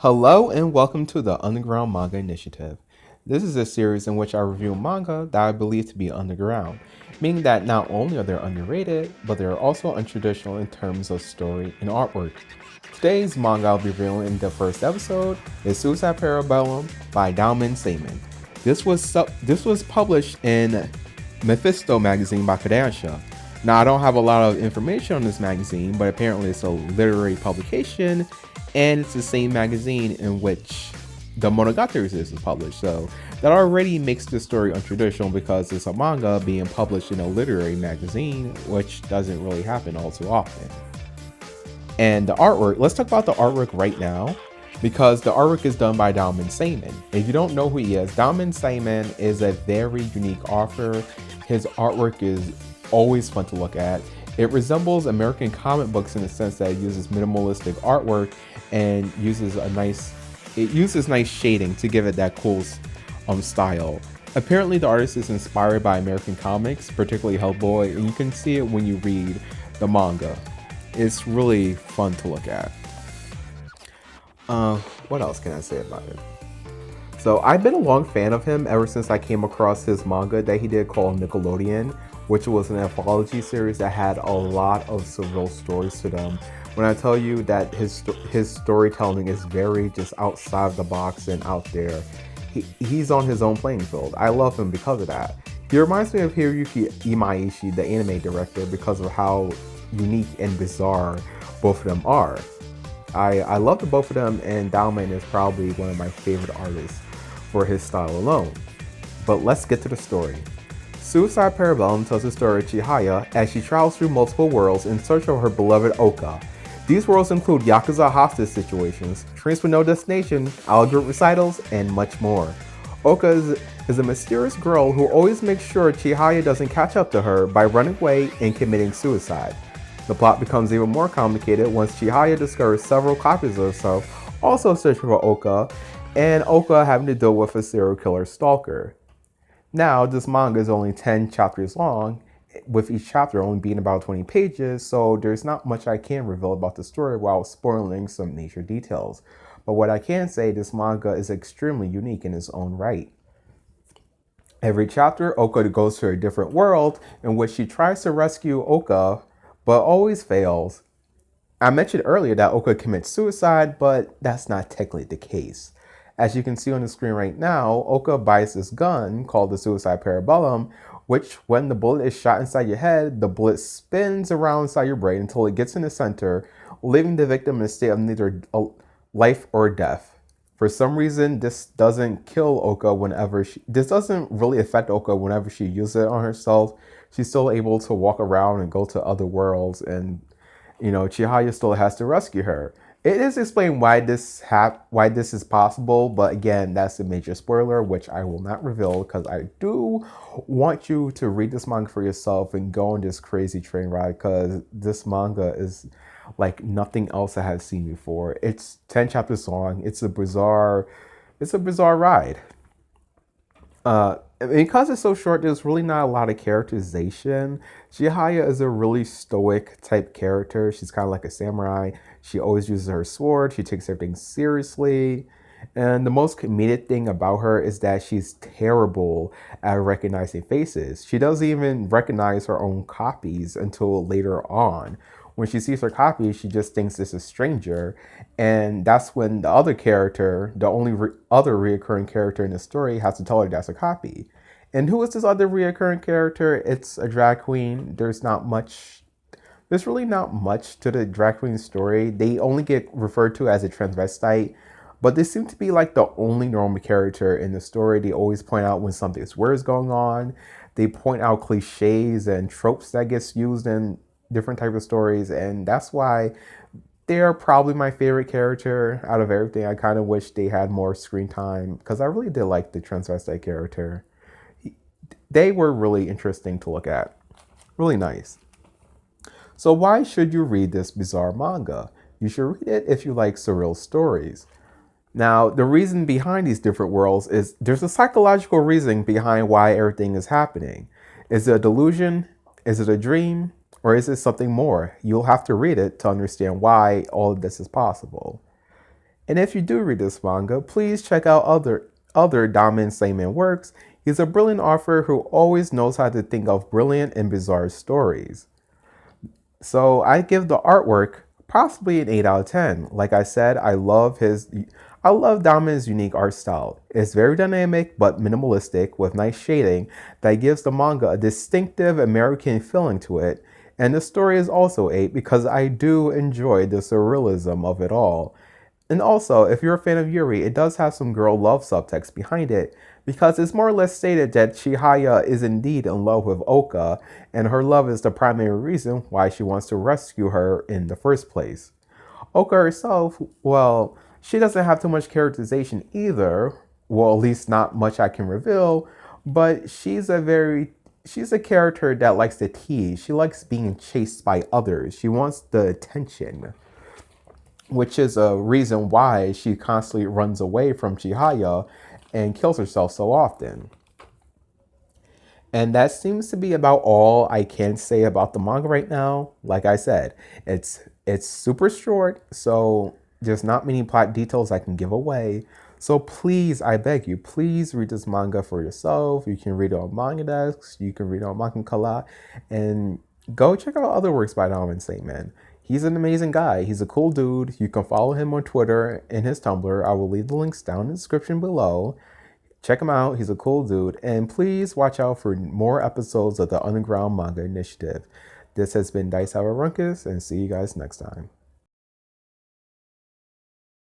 Hello and welcome to the Underground Manga Initiative. This is a series in which I review manga that I believe to be underground, meaning that not only are they underrated, but they are also untraditional in terms of story and artwork. Today's manga I'll be reviewing in the first episode is Suicide Parabellum by Diamond Saman. This was published in Mephisto magazine by Kodansha. Now, I don't have a lot of information on this magazine, but apparently it's a literary publication, and it's the same magazine in which the Monogatari series is published. So that already makes this story untraditional because it's a manga being published in a literary magazine, which doesn't really happen all too often. And the artwork, let's talk about the artwork right now, because the artwork is done by Diamond Saman. If you don't know who he is, Diamond Saman is a very unique author. His artwork is always fun to look at. It resembles American comic books in the sense that it uses minimalistic artwork and uses nice shading to give it that cool style. Apparently the artist is inspired by American comics, particularly Hellboy, and you can see it when you read the manga. It's really fun to look at. What else can I say about it? So I've been a long fan of him ever since I came across his manga that he did called Nickelodeon, which was an anthology series that had a lot of surreal stories to them. When I tell you that his storytelling is very just outside the box and out there, he's on his own playing field. I love him because of that. He reminds me of Hiroyuki Imaishi, the anime director, because of how unique and bizarre both of them are. I love the both of them, and Daoman is probably one of my favorite artists for his style alone. But let's get to the story. Suicide Parabellum tells the story of Chihaya as she travels through multiple worlds in search of her beloved Oka. These worlds include Yakuza hostage situations, trains with no destination, algorithm recitals, and much more. Oka is a mysterious girl who always makes sure Chihaya doesn't catch up to her by running away and committing suicide. The plot becomes even more complicated once Chihaya discovers several copies of herself also searching for Oka, and Oka having to deal with a serial killer stalker. Now, this manga is only 10 chapters long, with each chapter only being about 20 pages, so there's not much I can reveal about the story while spoiling some major details. But what I can say, this manga is extremely unique in its own right. Every chapter, Oka goes to a different world in which she tries to rescue Oka, but always fails. I mentioned earlier that Oka commits suicide, but that's not technically the case. As you can see on the screen right now, Oka buys this gun called the Suicide Parabellum, which when the bullet is shot inside your head, the bullet spins around inside your brain until it gets in the center, leaving the victim in a state of neither life or death. For some reason, this doesn't kill Oka this doesn't really affect Oka whenever she uses it on herself. She's still able to walk around and go to other worlds, and Chihaya still has to rescue her. It is explained why this is possible, but again, that's a major spoiler, which I will not reveal because I do want you to read this manga for yourself and go on this crazy train ride, because this manga is like nothing else I have seen before. It's 10 chapters long. It's a bizarre ride. Because it's so short, there's really not a lot of characterization. Chihaya is a really stoic type character. She's kind of like a samurai. She always uses her sword. She takes everything seriously. And the most comedic thing about her is that she's terrible at recognizing faces. She doesn't even recognize her own copies until later on. When she sees her copy, she just thinks it's a stranger. And that's when the other character, the only other reoccurring character in the story, has to tell her that's a copy. And who is this other reoccurring character? It's a drag queen. There's really not much to the drag queen story. They only get referred to as a transvestite, but they seem to be like the only normal character in the story. They always point out when something's weird is going on. They point out cliches and tropes that gets used in different types of stories, and that's why they're probably my favorite character out of everything. I kind of wish they had more screen time because I really did like the transvestite character. They were really interesting to look at. Really nice. So why should you read this bizarre manga? You should read it if you like surreal stories. Now, the reason behind these different worlds is there's a psychological reason behind why everything is happening. Is it a delusion? Is it a dream? Or is it something more? You'll have to read it to understand why all of this is possible. And if you do read this manga, please check out other Damen Seinen works. He's a brilliant author who always knows how to think of brilliant and bizarre stories. So I give the artwork possibly an 8 out of 10. Like I said, I love Damen's unique art style. It's very dynamic but minimalistic with nice shading that gives the manga a distinctive American feeling to it. And the story is also 8 because I do enjoy the surrealism of it all. And also, if you're a fan of Yuri, it does have some girl love subtext behind it, because it's more or less stated that Chihaya is indeed in love with Oka, and her love is the primary reason why she wants to rescue her in the first place. Oka herself, well, she doesn't have too much characterization either, well, at least not much I can reveal, but she's a character that likes to tease. She likes being chased by others. She wants the attention, which is a reason why she constantly runs away from Chihaya and kills herself so often. And that seems to be about all I can say about the manga right now. Like I said, it's super short, so there's not many plot details I can give away. So please, I beg you, please read this manga for yourself. You can read it on Manga Desk, you can read it on Manga.Today, and go check out other works by Norman Saintman. He's an amazing guy. He's a cool dude. You can follow him on Twitter and his Tumblr. I will leave the links down in the description below. Check him out. He's a cool dude. And please watch out for more episodes of the Underground Manga Initiative. This has been Dice Runkus, and see you guys next time.